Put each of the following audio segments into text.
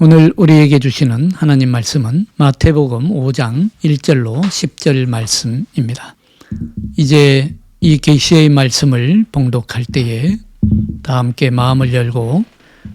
오늘 우리에게 주시는 하나님 말씀은 마태복음 5장 1절로 10절 말씀입니다. 이제 이 계시의 말씀을 봉독할 때에 다 함께 마음을 열고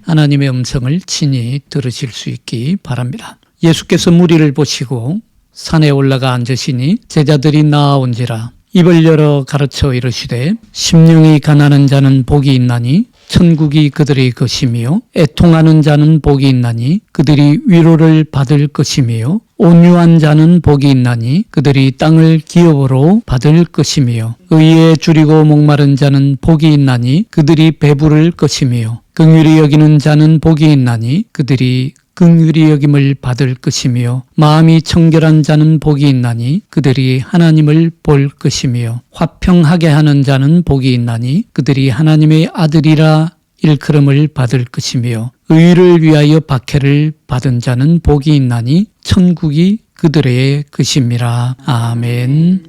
하나님의 음성을 친히 들으실 수 있기 바랍니다. 예수께서 무리를 보시고 산에 올라가 앉으시니 제자들이 나아온지라 입을 열어 가르쳐 이르시되 심령이 가난한 자는 복이 있나니 천국이 그들의 것이며 애통하는 자는 복이 있나니 그들이 위로를 받을 것이며 온유한 자는 복이 있나니 그들이 땅을 기업으로 받을 것이며 의에 줄이고 목마른 자는 복이 있나니 그들이 배부를 것이며 긍휼히 여기는 자는 복이 있나니 그들이 긍휼히 여김을 받을 것이며 마음이 청결한 자는 복이 있나니 그들이 하나님을 볼 것이며 화평하게 하는 자는 복이 있나니 그들이 하나님의 아들이라 일컬음을 받을 것이며 의를 위하여 박해를 받은 자는 복이 있나니 천국이 그들의 것임이라. 아멘.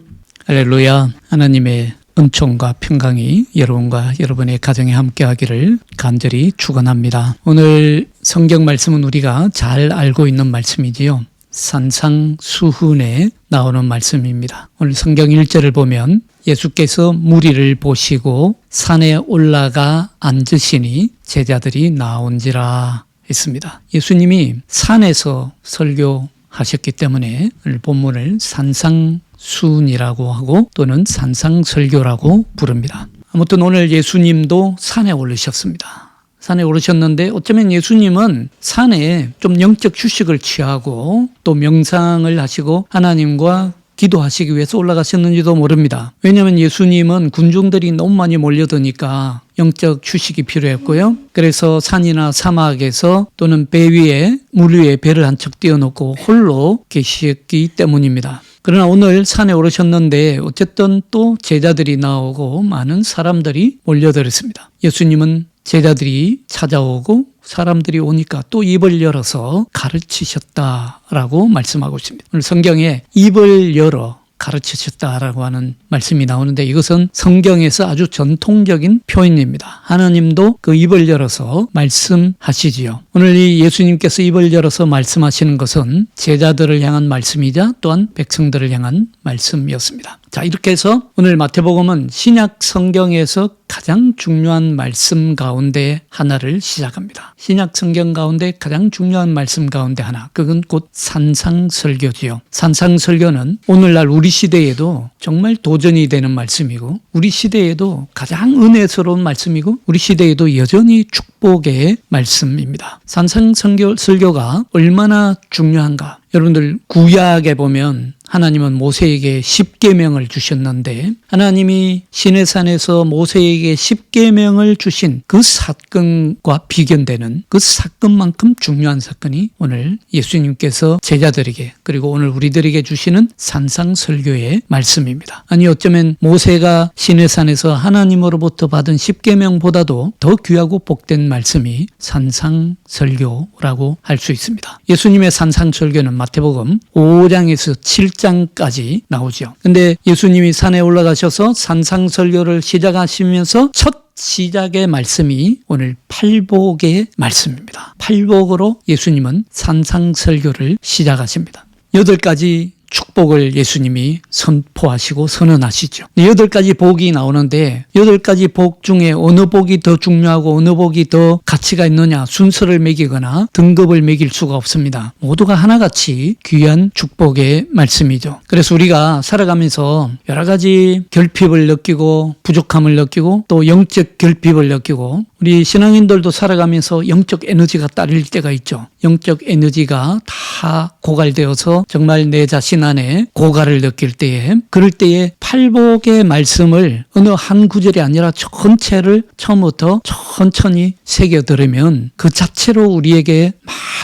할렐루야. 하나님의 은총과 평강이 여러분과 여러분의 가정에 함께하기를 간절히 축원합니다. 오늘 성경 말씀은 우리가 잘 알고 있는 말씀이지요. 산상수훈에 나오는 말씀입니다. 오늘 성경 1절을 보면 예수께서 무리를 보시고 산에 올라가 앉으시니 제자들이 나온지라 했습니다. 예수님이 산에서 설교하셨기 때문에 오늘 본문을 산상수훈이라고 하고 또는 산상설교라고 부릅니다. 아무튼 오늘 예수님도 산에 오르셨습니다. 산에 오르셨는데 어쩌면 예수님은 산에 좀 영적 휴식을 취하고 또 명상을 하시고 하나님과 기도하시기 위해서 올라가셨는지도 모릅니다. 왜냐하면 예수님은 군중들이 너무 많이 몰려드니까 영적 휴식이 필요했고요. 그래서 산이나 사막에서 또는 배 위에 물 위에 배를 한 척 띄워놓고 홀로 계셨기 때문입니다. 그러나 오늘 산에 오르셨는데 어쨌든 또 제자들이 나오고 많은 사람들이 몰려들었습니다. 예수님은 제자들이 찾아오고 사람들이 오니까 또 입을 열어서 가르치셨다라고 말씀하고 있습니다. 오늘 성경에 입을 열어 가르치셨다라고 하는 말씀이 나오는데 이것은 성경에서 아주 전통적인 표현입니다. 하나님도 그 입을 열어서 말씀하시지요. 오늘 이 예수님께서 입을 열어서 말씀하시는 것은 제자들을 향한 말씀이자 또한 백성들을 향한 말씀이었습니다. 자, 이렇게 해서 오늘 마태복음은 신약 성경에서 가장 중요한 말씀 가운데 하나를 시작합니다. 신약 성경 가운데 가장 중요한 말씀 가운데 하나, 그건 곧 산상설교지요. 산상설교는 오늘날 우리 시대에도 정말 도전이 되는 말씀이고 우리 시대에도 가장 은혜스러운 말씀이고 우리 시대에도 여전히 축복의 말씀입니다. 산상설교가 얼마나 중요한가? 여러분들 구약에 보면 하나님은 모세에게 10계명을 주셨는데 하나님이 시내산에서 모세에게 10계명을 주신 그 사건과 비견되는 그 사건만큼 중요한 사건이 오늘 예수님께서 제자들에게 그리고 오늘 우리들에게 주시는 산상설교의 말씀입니다. 아니 어쩌면 모세가 시내산에서 하나님으로부터 받은 10계명보다도 더 귀하고 복된 말씀이 산상설교라고 할 수 있습니다. 예수님의 산상설교는 마태복음 5장에서 7장까지 나오죠. 근데 예수님이 산에 올라가셔서 산상설교를 시작하시면서 첫 시작의 말씀이 오늘 팔복의 말씀입니다. 팔복으로 예수님은 산상설교를 시작하십니다. 8가지 축복을 예수님이 선포하시고 선언하시죠. 8가지 복이 나오는데 8가지 복 중에 어느 복이 더 중요하고 어느 복이 더 가치가 있느냐 순서를 매기거나 등급을 매길 수가 없습니다. 모두가 하나같이 귀한 축복의 말씀이죠. 그래서 우리가 살아가면서 여러 가지 결핍을 느끼고 부족함을 느끼고 또 영적 결핍을 느끼고 우리 신앙인들도 살아가면서 영적 에너지가 딸릴 때가 있죠. 영적 에너지가 다 고갈되어서 정말 내 자신 안에 고갈을 느낄 때에 그럴 때에 팔복의 말씀을 어느 한 구절이 아니라 전체를 처음부터 천천히 새겨 들으면 그 자체로 우리에게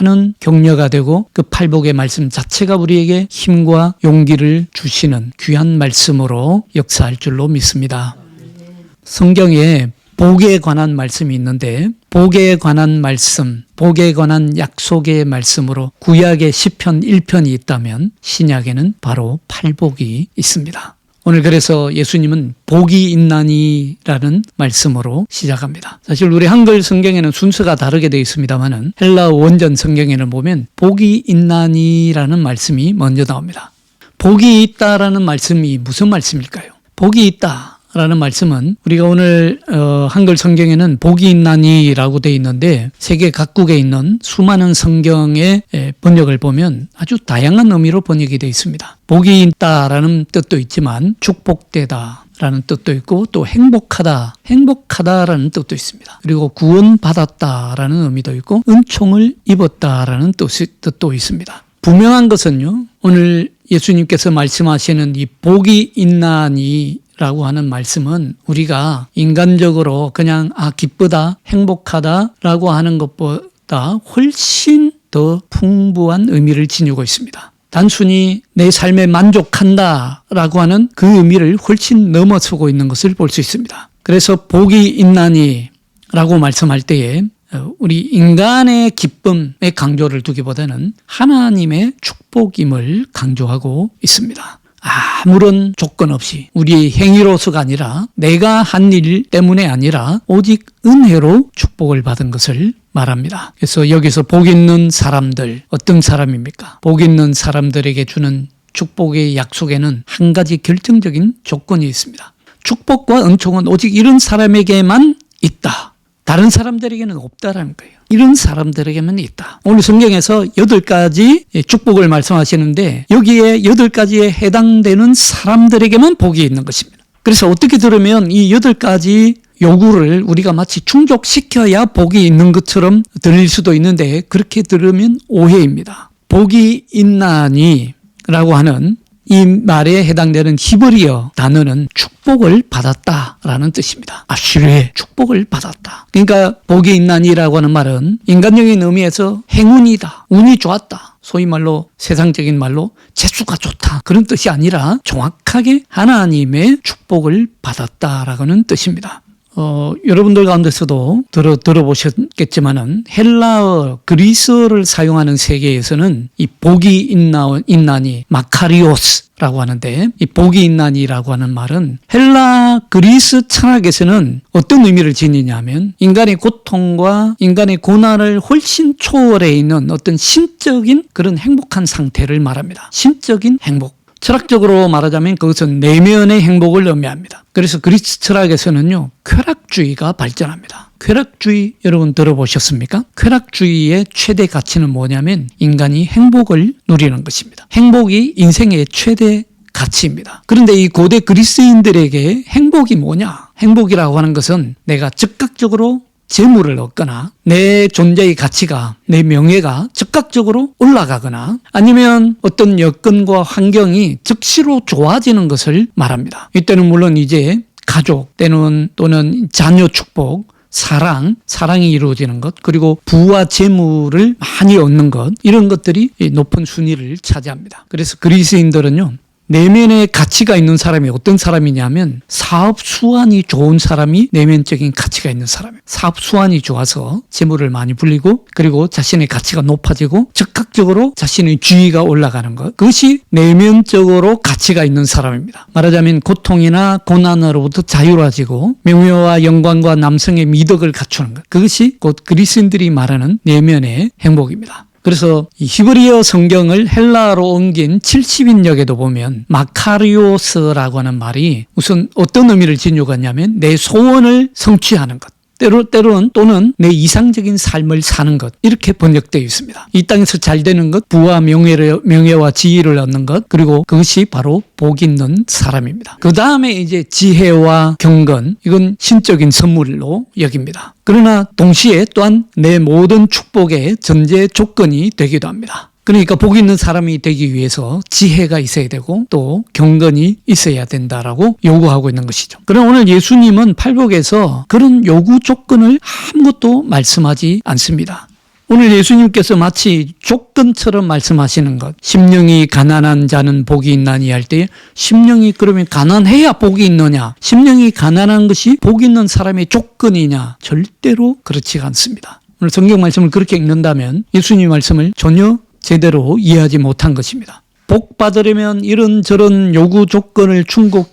많은 격려가 되고 그 팔복의 말씀 자체가 우리에게 힘과 용기를 주시는 귀한 말씀으로 역사할 줄로 믿습니다. 성경에 복에 관한 말씀이 있는데 복에 관한 말씀, 복에 관한 약속의 말씀으로 구약에 시편 1편이 있다면 신약에는 바로 팔복이 있습니다. 오늘 그래서 예수님은 복이 있나니라는 말씀으로 시작합니다. 사실 우리 한글 성경에는 순서가 다르게 되어 있습니다만은 헬라 원전 성경에는 보면 복이 있나니라는 말씀이 먼저 나옵니다. 복이 있다라는 말씀이 무슨 말씀일까요? 복이 있다라는 말씀은 우리가 오늘 한글 성경에는 복이 있나니라고 되어 있는데 세계 각국에 있는 수많은 성경의 번역을 보면 아주 다양한 의미로 번역이 되어 있습니다. 복이 있다라는 뜻도 있지만 축복되다 라는 뜻도 있고 또 행복하다라는 뜻도 있습니다. 그리고 구원받았다라는 의미도 있고 은총을 입었다라는 뜻도 있습니다. 분명한 것은요, 오늘 예수님께서 말씀하시는 이 복이 있나니라고 하는 말씀은 우리가 인간적으로 그냥 기쁘다, 행복하다라고 하는 것보다 훨씬 더 풍부한 의미를 지니고 있습니다. 단순히 내 삶에 만족한다라고 하는 그 의미를 훨씬 넘어서고 있는 것을 볼 수 있습니다. 그래서 복이 있나니라고 말씀할 때에 우리 인간의 기쁨의 강조를 두기보다는 하나님의 축복임을 강조하고 있습니다. 아무런 조건 없이 우리의 행위로서가 아니라 내가 한 일 때문에 아니라 오직 은혜로 축복을 받은 것을 말합니다. 그래서 여기서 복 있는 사람들, 어떤 사람입니까? 복 있는 사람들에게 주는 축복의 약속에는 한 가지 결정적인 조건이 있습니다. 축복과 은총은 오직 이런 사람에게만 있다. 다른 사람들에게는 없다라는 거예요. 이런 사람들에게만 있다. 오늘 성경에서 8가지 축복을 말씀하시는데 여기에 8가지에 해당되는 사람들에게만 복이 있는 것입니다. 그래서 어떻게 들으면 이 8가지 요구를 우리가 마치 충족시켜야 복이 있는 것처럼 들릴 수도 있는데 그렇게 들으면 오해입니다. 복이 있나니 라고 하는 이 말에 해당되는 히브리어 단어는 축복을 받았다라는 뜻입니다. 아쉬르의 축복을 받았다. 그러니까 복이 있나니라고 하는 말은 인간적인 의미에서 행운이다, 운이 좋았다, 소위 말로 세상적인 말로 재수가 좋다 그런 뜻이 아니라 정확하게 하나님의 축복을 받았다라는 뜻입니다. 여러분들 가운데서도 들어보셨겠지만은 헬라어, 그리스어를 사용하는 세계에서는 이 복이 있나니 마카리오스라고 하는데 이 복이 있나니라고 하는 말은 헬라 그리스 철학에서는 어떤 의미를 지니냐면 인간의 고통과 인간의 고난을 훨씬 초월해 있는 어떤 신적인 그런 행복한 상태를 말합니다. 신적인 행복. 철학적으로 말하자면 그것은 내면의 행복을 의미합니다. 그래서 그리스 철학에서는요, 쾌락주의가 발전합니다. 쾌락주의 여러분 들어보셨습니까? 쾌락주의의 최대 가치는 뭐냐면 인간이 행복을 누리는 것입니다. 행복이 인생의 최대 가치입니다. 그런데 이 고대 그리스인들에게 행복이 뭐냐? 행복이라고 하는 것은 내가 즉각적으로 재물을 얻거나 내 존재의 가치가, 내 명예가 즉각적으로 올라가거나 아니면 어떤 여건과 환경이 즉시로 좋아지는 것을 말합니다. 이때는 물론 이제 가족 또는 자녀 축복, 사랑이 이루어지는 것, 그리고 부와 재물을 많이 얻는 것, 이런 것들이 높은 순위를 차지합니다. 그래서 그리스인들은요, 내면의 가치가 있는 사람이 어떤 사람이냐면 사업 수완이 좋은 사람이 내면적인 가치가 있는 사람이에요. 사업 수완이 좋아서 재물을 많이 불리고 그리고 자신의 가치가 높아지고 즉각적으로 자신의 지위가 올라가는 것, 그것이 내면적으로 가치가 있는 사람입니다. 말하자면 고통이나 고난으로부터 자유로워지고 명예와 영광과 남성의 미덕을 갖추는 것, 그것이 곧 그리스인들이 말하는 내면의 행복입니다. 그래서 이 히브리어 성경을 헬라어로 옮긴 70인역에도 보면 마카리오스라고 하는 말이 우선 어떤 의미를 지니고 있냐면 내 소원을 성취하는 것, 때로는 또는 내 이상적인 삶을 사는 것, 이렇게 번역되어 있습니다. 이 땅에서 잘 되는 것, 부와 명예와 지위를 얻는 것, 그리고 그것이 바로 복 있는 사람입니다. 그 다음에 이제 지혜와 경건, 이건 신적인 선물로 여깁니다. 그러나 동시에 또한 내 모든 축복의 전제 조건이 되기도 합니다. 그러니까 복 있는 사람이 되기 위해서 지혜가 있어야 되고 또 경건이 있어야 된다라고 요구하고 있는 것이죠. 그럼 오늘 예수님은 팔복에서 그런 요구 조건을 아무것도 말씀하지 않습니다. 오늘 예수님께서 마치 조건처럼 말씀하시는 것, 심령이 가난한 자는 복이 있나니 할 때 심령이 그러면 가난해야 복이 있느냐, 심령이 가난한 것이 복 있는 사람의 조건이냐, 절대로 그렇지가 않습니다. 오늘 성경 말씀을 그렇게 읽는다면 예수님 말씀을 전혀 제대로 이해하지 못한 것입니다. 복 받으려면 이런저런 요구 조건을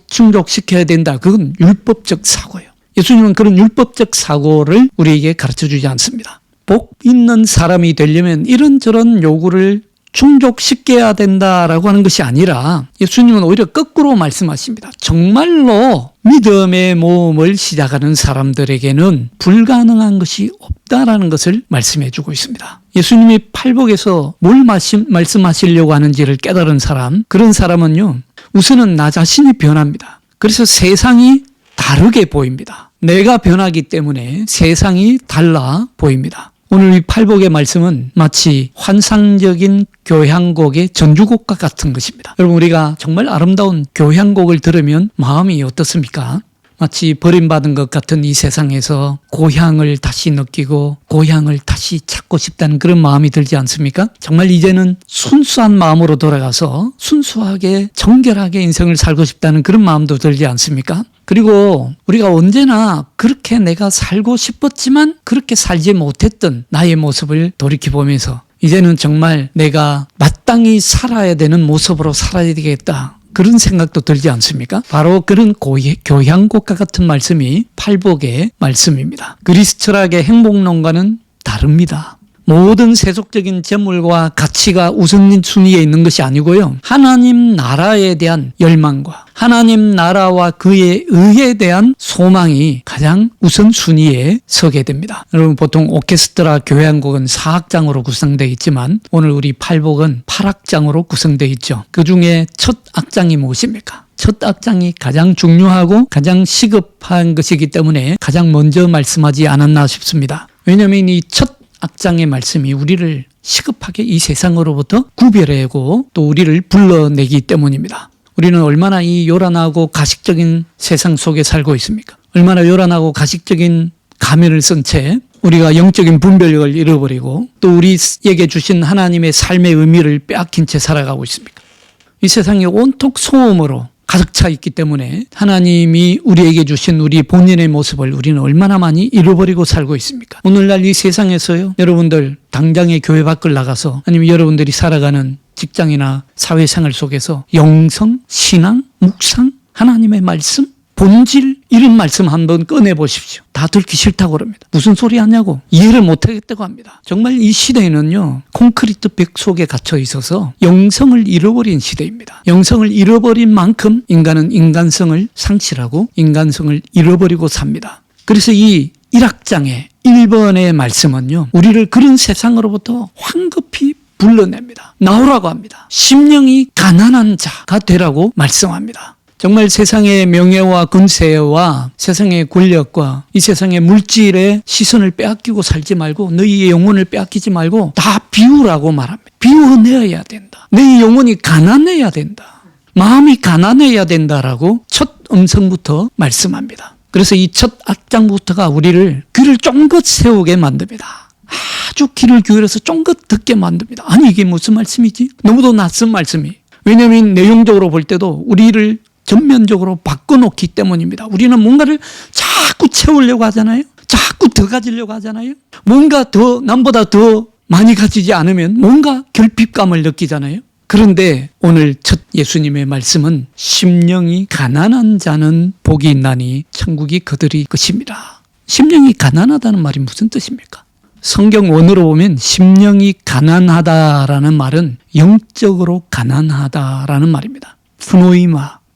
충족시켜야 된다. 그건 율법적 사고예요. 예수님은 그런 율법적 사고를 우리에게 가르쳐주지 않습니다. 복 있는 사람이 되려면 이런저런 요구를 충족시켜야 된다라고 하는 것이 아니라 예수님은 오히려 거꾸로 말씀하십니다. 정말로 믿음의 모험을 시작하는 사람들에게는 불가능한 것이 없다라는 것을 말씀해 주고 있습니다. 예수님이 팔복에서 뭘 말씀하시려고 하는지를 깨달은 사람, 그런 사람은요, 우선은 나 자신이 변합니다. 그래서 세상이 다르게 보입니다. 내가 변하기 때문에 세상이 달라 보입니다. 오늘 이 팔복의 말씀은 마치 환상적인 교향곡의 전주곡과 같은 것입니다. 여러분, 우리가 정말 아름다운 교향곡을 들으면 마음이 어떻습니까? 마치 버림받은 것 같은 이 세상에서 고향을 다시 느끼고 고향을 다시 찾고 싶다는 그런 마음이 들지 않습니까? 정말 이제는 순수한 마음으로 돌아가서 순수하게 정결하게 인생을 살고 싶다는 그런 마음도 들지 않습니까? 그리고 우리가 언제나 그렇게 내가 살고 싶었지만 그렇게 살지 못했던 나의 모습을 돌이켜보면서 이제는 정말 내가 마땅히 살아야 되는 모습으로 살아야 되겠다. 그런 생각도 들지 않습니까? 바로 그런 교향곡과 같은 말씀이 팔복의 말씀입니다. 그리스 철학의 행복론과는 다릅니다. 모든 세속적인 재물과 가치가 우선순위에 있는 것이 아니고요. 하나님 나라에 대한 열망과 하나님 나라와 그의 의에 대한 소망이 가장 우선순위에 서게 됩니다. 여러분, 보통 오케스트라 교향곡은 4악장으로 구성되어 있지만 오늘 우리 팔복은 8악장으로 구성되어 있죠. 그중에 첫 악장이 무엇입니까? 첫 악장이 가장 중요하고 가장 시급한 것이기 때문에 가장 먼저 말씀하지 않았나 싶습니다. 왜냐하면 이 첫 악장의 말씀이 우리를 시급하게 이 세상으로부터 구별하고 또 우리를 불러내기 때문입니다. 우리는 얼마나 이 요란하고 가식적인 세상 속에 살고 있습니까? 얼마나 요란하고 가식적인 가면을 쓴 채 우리가 영적인 분별력을 잃어버리고 또 우리에게 주신 하나님의 삶의 의미를 빼앗긴 채 살아가고 있습니까? 이 세상이 온통 소음으로 가득 차 있기 때문에 하나님이 우리에게 주신 우리 본인의 모습을 우리는 얼마나 많이 잃어버리고 살고 있습니까? 오늘날 이 세상에서요, 여러분들 당장의 교회 밖을 나가서 아니면 여러분들이 살아가는 직장이나 사회생활 속에서 영성, 신앙, 묵상, 하나님의 말씀, 본질 이런 말씀 한번 꺼내보십시오. 다 듣기 싫다고 그럽니다. 무슨 소리 하냐고 이해를 못하겠다고 합니다. 정말 이 시대에는요, 콘크리트 벽 속에 갇혀 있어서 영성을 잃어버린 시대입니다. 영성을 잃어버린 만큼 인간은 인간성을 상실하고 인간성을 잃어버리고 삽니다. 그래서 이 1악장의 1번의 말씀은요, 우리를 그런 세상으로부터 황급히 불러냅니다. 나오라고 합니다. 심령이 가난한 자가 되라고 말씀합니다. 정말 세상의 명예와 근세와 세상의 권력과 이 세상의 물질의 시선을 빼앗기고 살지 말고 너희의 영혼을 빼앗기지 말고 다 비우라고 말합니다. 비워내야 된다. 너희 영혼이 가난해야 된다. 마음이 가난해야 된다라고 첫 음성부터 말씀합니다. 그래서 이 첫 악장부터가 우리를 귀를 쫑긋 세우게 만듭니다. 아주 귀를 기울여서 쫑긋 듣게 만듭니다. 아니, 이게 무슨 말씀이지? 너무도 낯선 말씀이. 왜냐하면 내용적으로 볼 때도 우리를 전면적으로 바꿔놓기 때문입니다. 우리는 뭔가를 자꾸 채우려고 하잖아요. 자꾸 더 가지려고 하잖아요. 뭔가 더 남보다 더 많이 가지지 않으면 뭔가 결핍감을 느끼잖아요. 그런데 오늘 첫 예수님의 말씀은 심령이 가난한 자는 복이 있나니 천국이 그들이 것입니다. 심령이 가난하다는 말이 무슨 뜻입니까? 성경 원어로 보면 심령이 가난하다라는 말은 영적으로 가난하다라는 말입니다.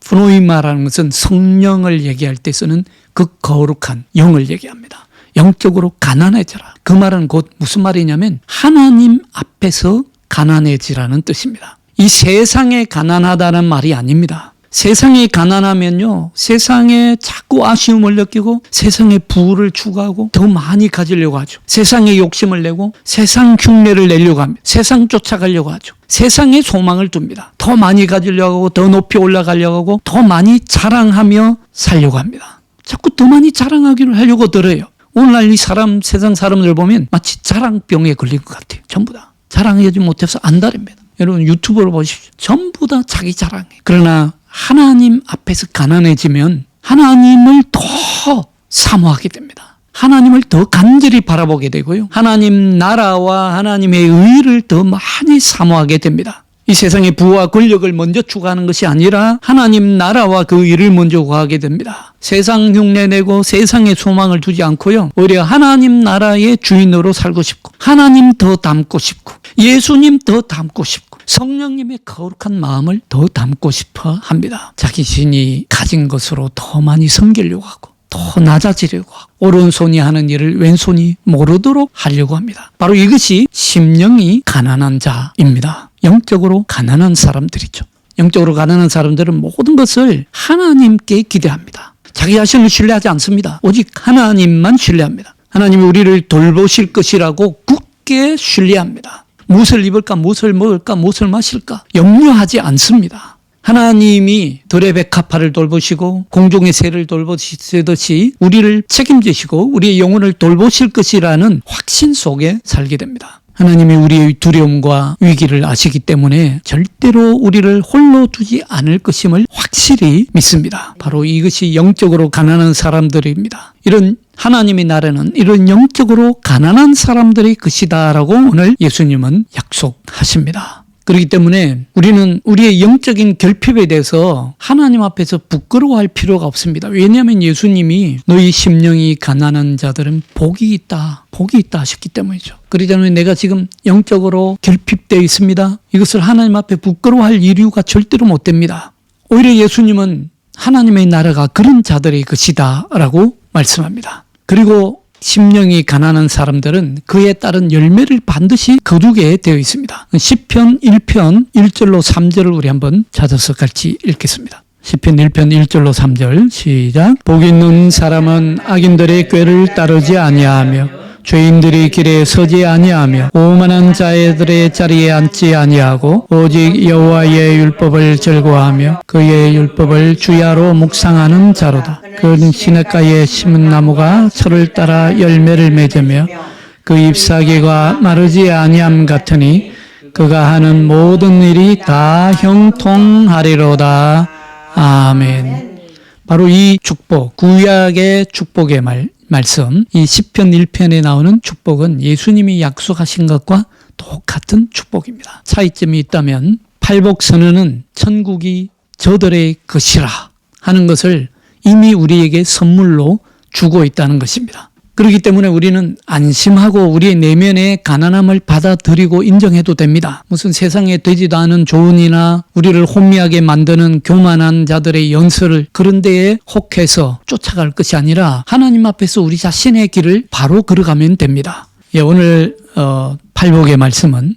프노이마라는 것은 성령을 얘기할 때 쓰는 그 거룩한 영을 얘기합니다. 영적으로 가난해져라. 그 말은 곧 무슨 말이냐면 하나님 앞에서 가난해지라는 뜻입니다. 이 세상에 가난하다는 말이 아닙니다. 세상이 가난하면요, 세상에 자꾸 아쉬움을 느끼고 세상에 부를 추구하고 더 많이 가지려고 하죠. 세상에 욕심을 내고 세상 흉내를 내려고 합니다. 세상 쫓아가려고 하죠. 세상에 소망을 둡니다. 더 많이 가지려고 하고 더 높이 올라가려고 하고 더 많이 자랑하며 살려고 합니다. 자꾸 더 많이 자랑하기를 하려고 들어요. 오늘날 이 세상 사람들 보면 마치 자랑병에 걸린 것 같아요. 전부 다 자랑하지 못해서 안달입니다. 여러분, 유튜브로 보십시오. 전부 다 자기 자랑해. 그러나 하나님 앞에서 가난해지면 하나님을 더 사모하게 됩니다. 하나님을 더 간절히 바라보게 되고요. 하나님 나라와 하나님의 의를 더 많이 사모하게 됩니다. 이 세상의 부와 권력을 먼저 추구하는 것이 아니라 하나님 나라와 그 일을 먼저 구하게 됩니다. 세상 흉내내고 세상에 소망을 두지 않고요. 오히려 하나님 나라의 주인으로 살고 싶고 하나님 더 닮고 싶고 예수님 더 닮고 싶고 성령님의 거룩한 마음을 더 닮고 싶어 합니다. 자기 자신이 가진 것으로 더 많이 섬기려고 하고 더 낮아지려고 하고 오른손이 하는 일을 왼손이 모르도록 하려고 합니다. 바로 이것이 심령이 가난한 자입니다. 영적으로 가난한 사람들이죠. 영적으로 가난한 사람들은 모든 것을 하나님께 기대합니다. 자기 자신을 신뢰하지 않습니다. 오직 하나님만 신뢰합니다. 하나님이 우리를 돌보실 것이라고 굳게 신뢰합니다. 무엇을 입을까, 무엇을 먹을까, 무엇을 마실까 염려하지 않습니다. 하나님이 들의 백합화를 돌보시고 공중의 새를 돌보시듯이 우리를 책임지시고 우리의 영혼을 돌보실 것이라는 확신 속에 살게 됩니다. 하나님이 우리의 두려움과 위기를 아시기 때문에 절대로 우리를 홀로 두지 않을 것임을 확실히 믿습니다. 바로 이것이 영적으로 가난한 사람들입니다. 이런 하나님의 나라는 이런 영적으로 가난한 사람들의 것이다라고 오늘 예수님은 약속하십니다. 그렇기 때문에 우리는 우리의 영적인 결핍에 대해서 하나님 앞에서 부끄러워할 필요가 없습니다. 왜냐하면 예수님이 너희 심령이 가난한 자들은 복이 있다 하셨기 때문이죠. 그렇기 때문에 내가 지금 영적으로 결핍되어 있습니다. 이것을 하나님 앞에 부끄러워할 이유가 절대로 못 됩니다. 오히려 예수님은 하나님의 나라가 그런 자들의 것이다 라고 말씀합니다. 그리고 심령이 가난한 사람들은 그에 따른 열매를 반드시 거두게 되어 있습니다. 시편 1편 1절로 3절을 우리 한번 찾아서 같이 읽겠습니다. 시편 1편 1절로 3절 시작. 복 있는 사람은 악인들의 꾀를 따르지 아니하며 죄인들이 길에 서지 아니하며 오만한 자들의 자리에 앉지 아니하고 오직 여호와의 율법을 즐거워하며 그의 율법을 주야로 묵상하는 자로다. 그는 시냇가에 심은 나무가 철을 따라 열매를 맺으며 그 잎사귀가 마르지 아니함 같으니 그가 하는 모든 일이 다 형통하리로다. 아멘. 바로 이 축복, 구약의 축복의 말씀, 이 시편 1편에 나오는 축복은 예수님이 약속하신 것과 똑같은 축복입니다. 차이점이 있다면 팔복선언은 천국이 저들의 것이라 하는 것을 이미 우리에게 선물로 주고 있다는 것입니다. 그렇기 때문에 우리는 안심하고 우리의 내면의 가난함을 받아들이고 인정해도 됩니다. 무슨 세상에 되지도 않은 조언이나 우리를 혼미하게 만드는 교만한 자들의 연설을 그런 데에 혹해서 쫓아갈 것이 아니라 하나님 앞에서 우리 자신의 길을 바로 걸어가면 됩니다. 예, 오늘 팔복의 말씀은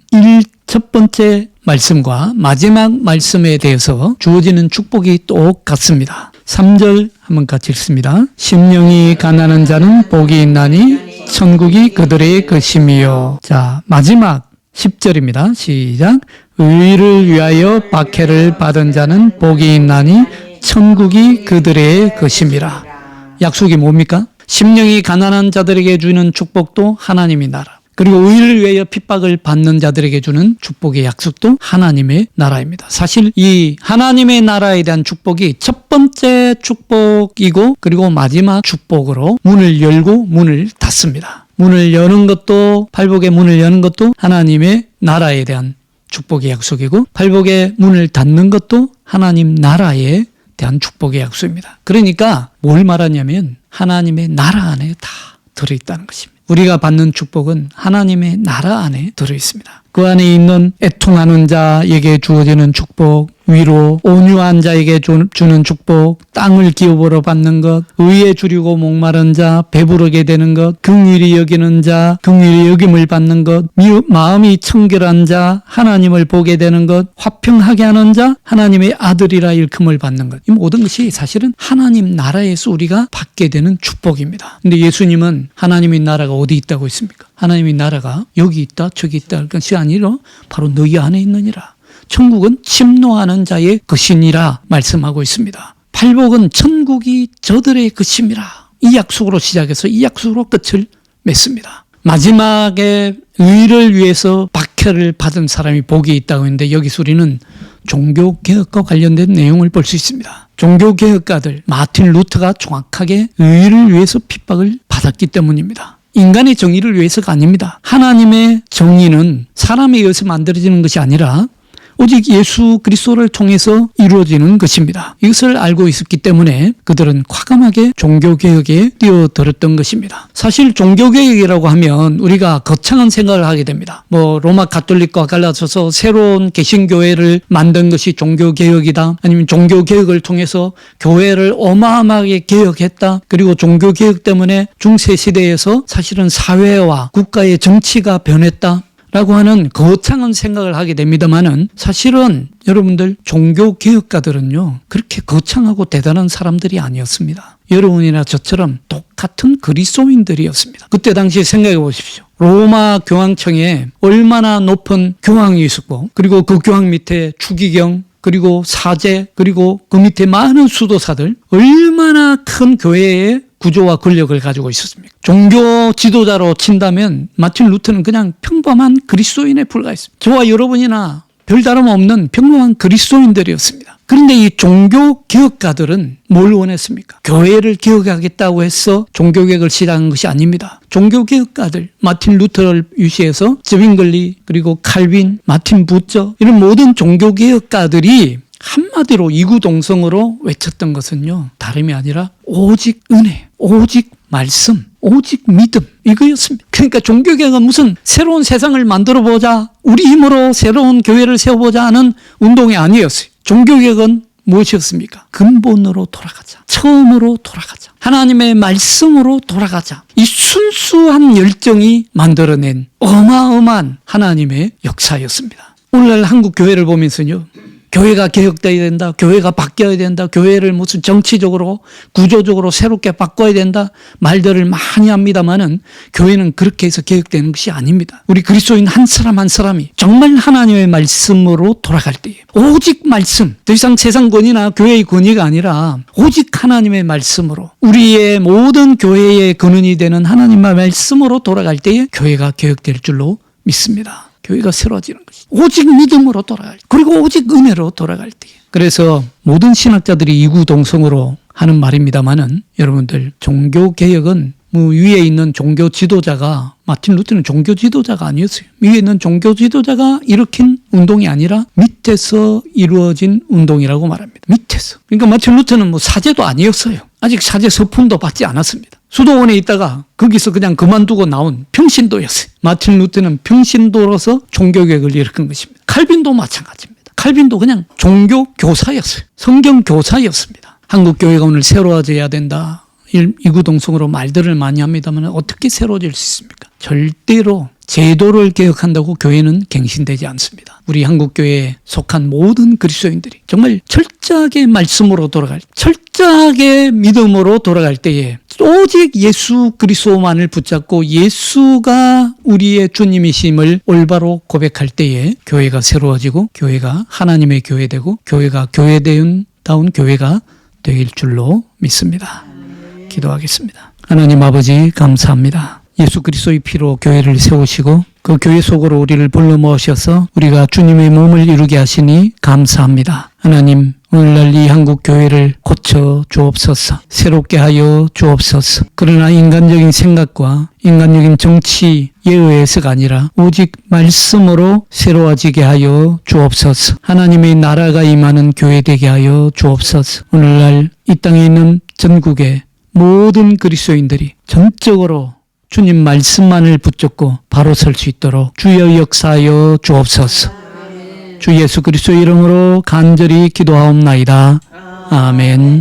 첫 번째 말씀과 마지막 말씀에 대해서 주어지는 축복이 똑같습니다. 3절 한번 같이 읽습니다. 심령이 가난한 자는 복이 있나니 천국이 그들의 것임이요. 자, 마지막 10절입니다. 시작. 의를 위하여 박해를 받은 자는 복이 있나니 천국이 그들의 것임이라. 약속이 뭡니까? 심령이 가난한 자들에게 주는 축복도 하나님의 나라. 그리고 의를 위하여 핍박을 받는 자들에게 주는 축복의 약속도 하나님의 나라입니다. 사실 이 하나님의 나라에 대한 축복이 첫 번째 축복이고 그리고 마지막 축복으로 문을 열고 문을 닫습니다. 문을 여는 것도 팔복의 문을 여는 것도 하나님의 나라에 대한 축복의 약속이고 팔복의 문을 닫는 것도 하나님 나라에 대한 축복의 약속입니다. 그러니까 뭘 말하냐면 하나님의 나라 안에 다 들어있다는 것입니다. 우리가 받는 축복은 하나님의 나라 안에 들어있습니다. 그 안에 있는 애통하는 자에게 주어지는 축복, 위로, 온유한 자에게 주는 축복, 땅을 기업으로 받는 것, 의에 주리고 목마른 자, 배부르게 되는 것, 긍휼히 여기는 자, 긍휼히 여김을 받는 것, 마음이 청결한 자, 하나님을 보게 되는 것, 화평하게 하는 자, 하나님의 아들이라 일컬음을 받는 것. 이 모든 것이 사실은 하나님 나라에서 우리가 받게 되는 축복입니다. 근데 예수님은 하나님의 나라가 어디 있다고 했습니까? 하나님의 나라가 여기 있다 저기 있다 할 것이 아니라 바로 너희 안에 있느니라. 천국은 침노하는 자의 것이니라 말씀하고 있습니다. 팔복은 천국이 저들의 것임이라. 이 약속으로 시작해서 이 약속으로 끝을 맺습니다. 마지막에 의를 위해서 박해를 받은 사람이 복이 있다고 했는데 여기서 우리는 종교개혁과 관련된 내용을 볼 수 있습니다. 종교개혁가들 마틴 루터가 정확하게 의를 위해서 핍박을 받았기 때문입니다. 인간의 정의를 위해서가 아닙니다. 하나님의 정의는 사람에 의해서 만들어지는 것이 아니라 오직 예수 그리스도를 통해서 이루어지는 것입니다. 이것을 알고 있었기 때문에 그들은 과감하게 종교개혁에 뛰어들었던 것입니다. 사실 종교개혁이라고 하면 우리가 거창한 생각을 하게 됩니다. 로마 가톨릭과 갈라서서 새로운 개신교회를 만든 것이 종교개혁이다. 아니면 종교개혁을 통해서 교회를 어마어마하게 개혁했다. 그리고 종교개혁 때문에 중세시대에서 사실은 사회와 국가의 정치가 변했다. 라고 하는 거창한 생각을 하게 됩니다만은 사실은 여러분들 종교개혁가들은요 그렇게 거창하고 대단한 사람들이 아니었습니다. 여러분이나 저처럼 똑같은 그리스도인들이었습니다. 그때 당시 생각해 보십시오. 로마 교황청에 얼마나 높은 교황이 있었고 그리고 그 교황 밑에 추기경 그리고 사제 그리고 그 밑에 많은 수도사들 얼마나 큰 교회의 구조와 권력을 가지고 있었습니까? 종교 지도자로 친다면 마틴 루터는 그냥 평범한 그리스도인에 불과했습니다. 저와 여러분이나 별다름 없는 평범한 그리스도인들이었습니다. 그런데 이 종교 개혁가들은 뭘 원했습니까? 교회를 개혁하겠다고 해서 종교 개혁을 시작한 것이 아닙니다. 종교 개혁가들 마틴 루터를 유시해서 저빙글리 그리고 칼빈, 마틴 부처 이런 모든 종교 개혁가들이 한마디로 이구동성으로 외쳤던 것은요 다름이 아니라 오직 은혜, 오직 말씀, 오직 믿음 이거였습니다. 그러니까 종교개혁은 무슨 새로운 세상을 만들어보자 우리 힘으로 새로운 교회를 세워보자 하는 운동이 아니었어요. 종교개혁은 무엇이었습니까? 근본으로 돌아가자. 처음으로 돌아가자. 하나님의 말씀으로 돌아가자. 이 순수한 열정이 만들어낸 어마어마한 하나님의 역사였습니다. 오늘날 한국 교회를 보면서요 교회가 개혁돼야 된다. 교회가 바뀌어야 된다. 교회를 무슨 정치적으로 구조적으로 새롭게 바꿔야 된다. 말들을 많이 합니다마는 교회는 그렇게 해서 개혁되는 것이 아닙니다. 우리 그리스도인 한 사람 한 사람이 정말 하나님의 말씀으로 돌아갈 때에 오직 말씀, 더 이상 세상 권위나 교회의 권위가 아니라 오직 하나님의 말씀으로 우리의 모든 교회의 근원이 되는 하나님의 말씀으로 돌아갈 때에 교회가 개혁될 줄로 믿습니다. 교회가 새로워지는 것이 오직 믿음으로 돌아갈 때 그리고 오직 은혜로 돌아갈 때 그래서 모든 신학자들이 이구동성으로 하는 말입니다마는 여러분들 종교개혁은 위에 있는 종교 지도자가 마틴 루터는 종교 지도자가 아니었어요. 위에 있는 종교 지도자가 일으킨 운동이 아니라 밑에서 이루어진 운동이라고 말합니다. 밑에서. 그러니까 마틴 루터는 사제도 아니었어요. 아직 사제 서품도 받지 않았습니다. 수도원에 있다가 거기서 그냥 그만두고 나온 평신도였어요. 마틴 루터는 평신도로서 종교개혁을 일으킨 것입니다. 칼빈도 마찬가지입니다. 칼빈도 그냥 종교교사였어요. 성경교사였습니다. 한국교회가 오늘 새로워져야 된다. 이구동성으로 말들을 많이 합니다만 어떻게 새로워질 수 있습니까? 절대로 제도를 개혁한다고 교회는 갱신되지 않습니다. 우리 한국교회에 속한 모든 그리스도인들이 정말 철저하게 말씀으로 돌아갈 철저하게 믿음으로 돌아갈 때에 오직 예수 그리스도만을 붙잡고 예수가 우리의 주님이심을 올바로 고백할 때에 교회가 새로워지고 교회가 하나님의 교회 되고 교회가 교회다운 교회가 될 줄로 믿습니다. 기도하겠습니다. 하나님 아버지 감사합니다. 예수 그리스도의 피로 교회를 세우시고 그 교회 속으로 우리를 불러 모으셔서 우리가 주님의 몸을 이루게 하시니 감사합니다. 하나님 오늘날 이 한국 교회를 고쳐 주옵소서. 새롭게 하여 주옵소서. 그러나 인간적인 생각과 인간적인 정치에 의해서가 아니라 오직 말씀으로 새로워지게 하여 주옵소서. 하나님의 나라가 임하는 교회 되게 하여 주옵소서. 오늘날 이 땅에 있는 전국의 모든 그리스도인들이 전적으로 주님 말씀만을 붙잡고 바로 설 수 있도록 주여 역사하여 주옵소서. 주 예수 그리스도의 이름으로 간절히 기도하옵나이다. 아멘.